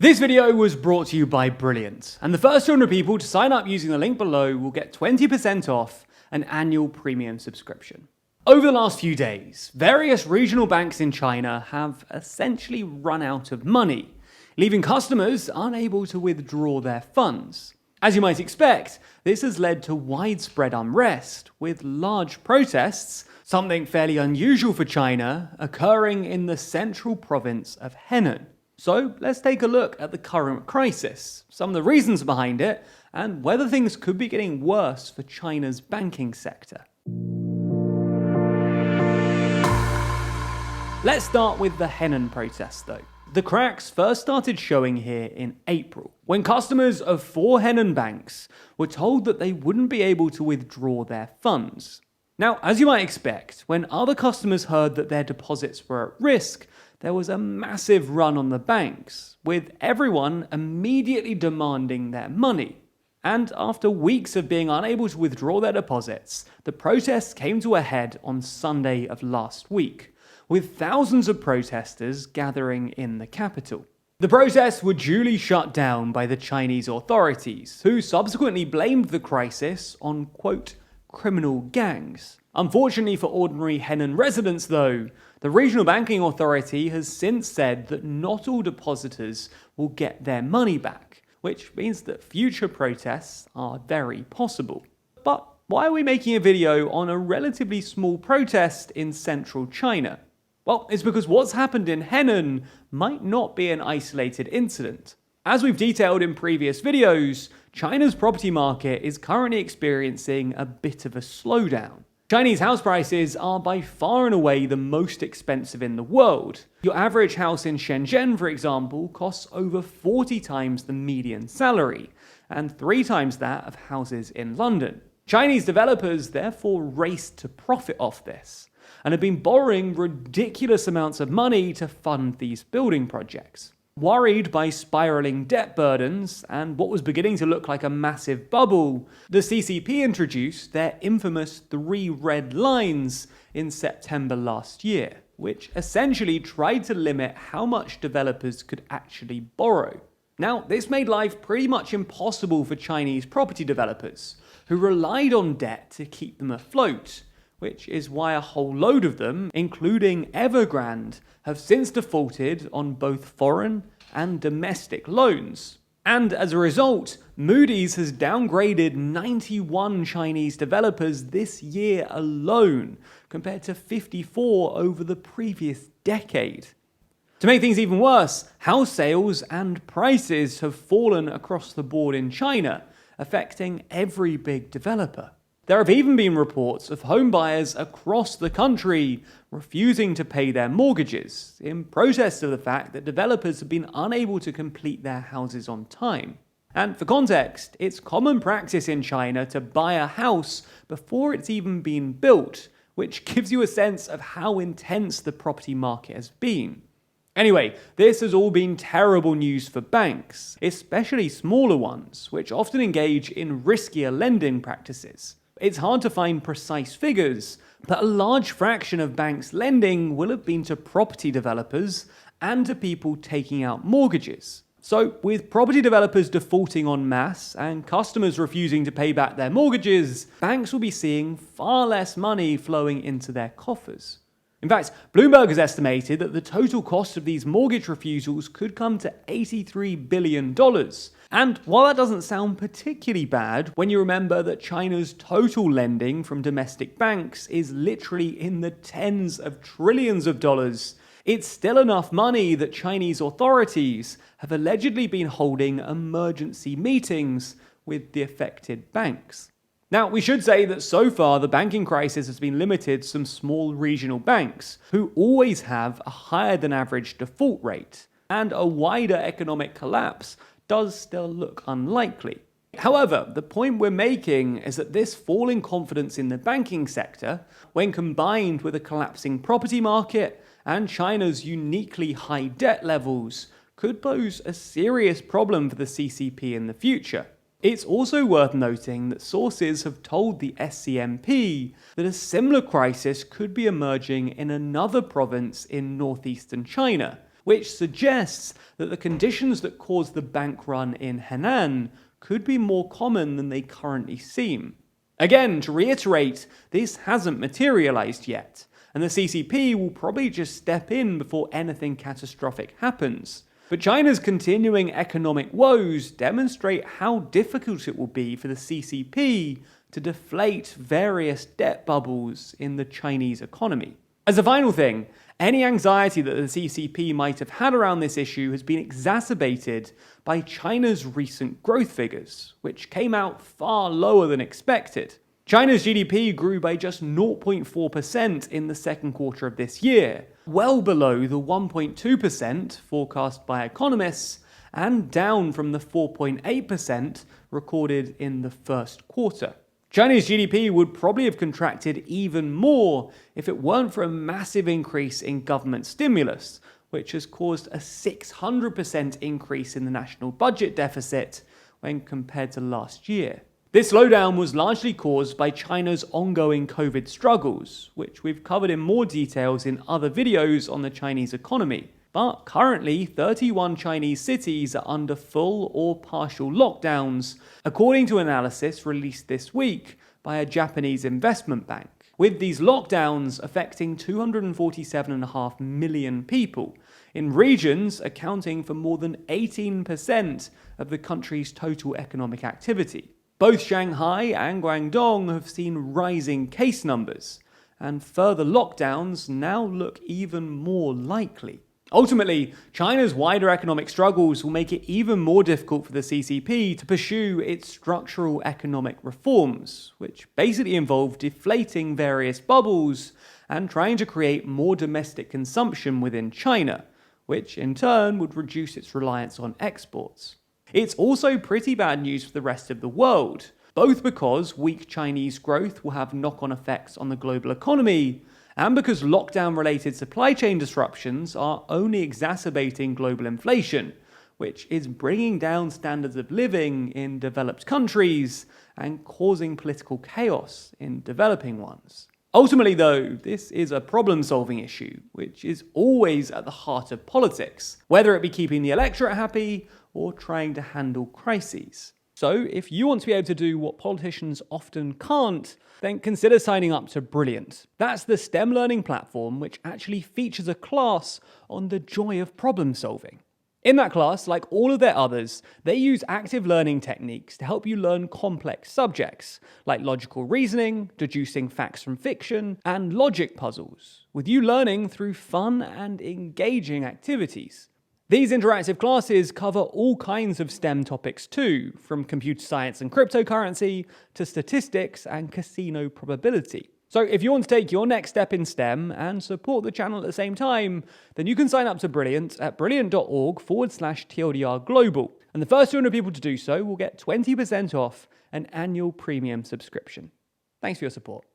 This video was brought to you by Brilliant, and the first 200 people to sign up using the link below will get 20% off an annual premium subscription. Over the last few days, various regional banks in China have essentially run out of money, leaving customers unable to withdraw their funds. As you might expect, this has led to widespread unrest, with large protests, something fairly unusual for China, occurring in the central province of Henan. So let's take a look at the current crisis, some of the reasons behind it, and whether things could be getting worse for China's banking sector. Let's start with the Henan protests though. The cracks first started showing here in April, when customers of 4 Henan banks were told that they wouldn't be able to withdraw their funds. Now, as you might expect, when other customers heard that their deposits were at risk, there was a massive run on the banks, with everyone immediately demanding their money. And after weeks of being unable to withdraw their deposits, the protests came to a head on Sunday of last week, with thousands of protesters gathering in the capital. The protests were duly shut down by the Chinese authorities, who subsequently blamed the crisis on, quote, criminal gangs. Unfortunately for ordinary Henan residents though, the regional banking authority has since said that not all depositors will get their money back, which means that future protests are very possible. But why are we making a video on a relatively small protest in central China? Well, it's because what's happened in Henan might not be an isolated incident. As we've detailed in previous videos, China's property market is currently experiencing a bit of a slowdown. Chinese house prices are by far and away the most expensive in the world. Your average house in Shenzhen, for example, costs over 40 times the median salary, and 3 times that of houses in London. Chinese developers therefore race to profit off this, and have been borrowing ridiculous amounts of money to fund these building projects. Worried by spiraling debt burdens and what was beginning to look like a massive bubble, the CCP introduced their infamous 3 red lines in September last year, which essentially tried to limit how much developers could actually borrow. Now, this made life pretty much impossible for Chinese property developers, who relied on debt to keep them afloat, which is why a whole load of them, including Evergrande, have since defaulted on both foreign and domestic loans. And as a result, Moody's has downgraded 91 Chinese developers this year alone, compared to 54 over the previous decade. To make things even worse, house sales and prices have fallen across the board in China, affecting every big developer. There have even been reports of home buyers across the country refusing to pay their mortgages in protest of the fact that developers have been unable to complete their houses on time. And for context, it's common practice in China to buy a house before it's even been built, which gives you a sense of how intense the property market has been. Anyway, this has all been terrible news for banks, especially smaller ones, which often engage in riskier lending practices. It's hard to find precise figures, but a large fraction of banks' lending will have been to property developers and to people taking out mortgages. So, with property developers defaulting en masse and customers refusing to pay back their mortgages, banks will be seeing far less money flowing into their coffers. In fact, Bloomberg has estimated that the total cost of these mortgage refusals could come to $83 billion. And while that doesn't sound particularly bad, when you remember that China's total lending from domestic banks is literally in the tens of trillions of dollars, it's still enough money that Chinese authorities have allegedly been holding emergency meetings with the affected banks. Now, we should say that so far the banking crisis has been limited to some small regional banks, who always have a higher than average default rate, and a wider economic collapse does still look unlikely. However, the point we're making is that this falling confidence in the banking sector, when combined with a collapsing property market and China's uniquely high debt levels, could pose a serious problem for the CCP in the future. It's also worth noting that sources have told the SCMP that a similar crisis could be emerging in another province in northeastern China, which suggests that the conditions that caused the bank run in Henan could be more common than they currently seem. Again, to reiterate, this hasn't materialized yet, and the CCP will probably just step in before anything catastrophic happens. But China's continuing economic woes demonstrate how difficult it will be for the CCP to deflate various debt bubbles in the Chinese economy. As a final thing, any anxiety that the CCP might have had around this issue has been exacerbated by China's recent growth figures, which came out far lower than expected. China's GDP grew by just 0.4% in the second quarter of this year, well below the 1.2% forecast by economists, and down from the 4.8% recorded in the first quarter. China's GDP would probably have contracted even more if it weren't for a massive increase in government stimulus, which has caused a 600% increase in the national budget deficit when compared to last year. This slowdown was largely caused by China's ongoing COVID struggles, which we've covered in more details in other videos on the Chinese economy. But currently, 31 Chinese cities are under full or partial lockdowns, according to analysis released this week by a Japanese investment bank, with these lockdowns affecting 247.5 million people, in regions accounting for more than 18% of the country's total economic activity. Both Shanghai and Guangdong have seen rising case numbers, and further lockdowns now look even more likely. Ultimately, China's wider economic struggles will make it even more difficult for the CCP to pursue its structural economic reforms, which basically involve deflating various bubbles and trying to create more domestic consumption within China, which in turn would reduce its reliance on exports. It's also pretty bad news for the rest of the world, both because weak Chinese growth will have knock-on effects on the global economy, and because lockdown-related supply chain disruptions are only exacerbating global inflation, which is bringing down standards of living in developed countries and causing political chaos in developing ones. Ultimately, though, this is a problem-solving issue, which is always at the heart of politics, whether it be keeping the electorate happy or trying to handle crises. So, if you want to be able to do what politicians often can't, then consider signing up to Brilliant. That's the STEM learning platform which actually features a class on the joy of problem solving. In that class, like all of their others, they use active learning techniques to help you learn complex subjects, like logical reasoning, deducing facts from fiction, and logic puzzles, with you learning through fun and engaging activities. These interactive classes cover all kinds of STEM topics too, from computer science and cryptocurrency to statistics and casino probability. So if you want to take your next step in STEM and support the channel at the same time, then you can sign up to Brilliant at brilliant.org/TLDR Global. And the first 200 people to do so will get 20% off an annual premium subscription. Thanks for your support.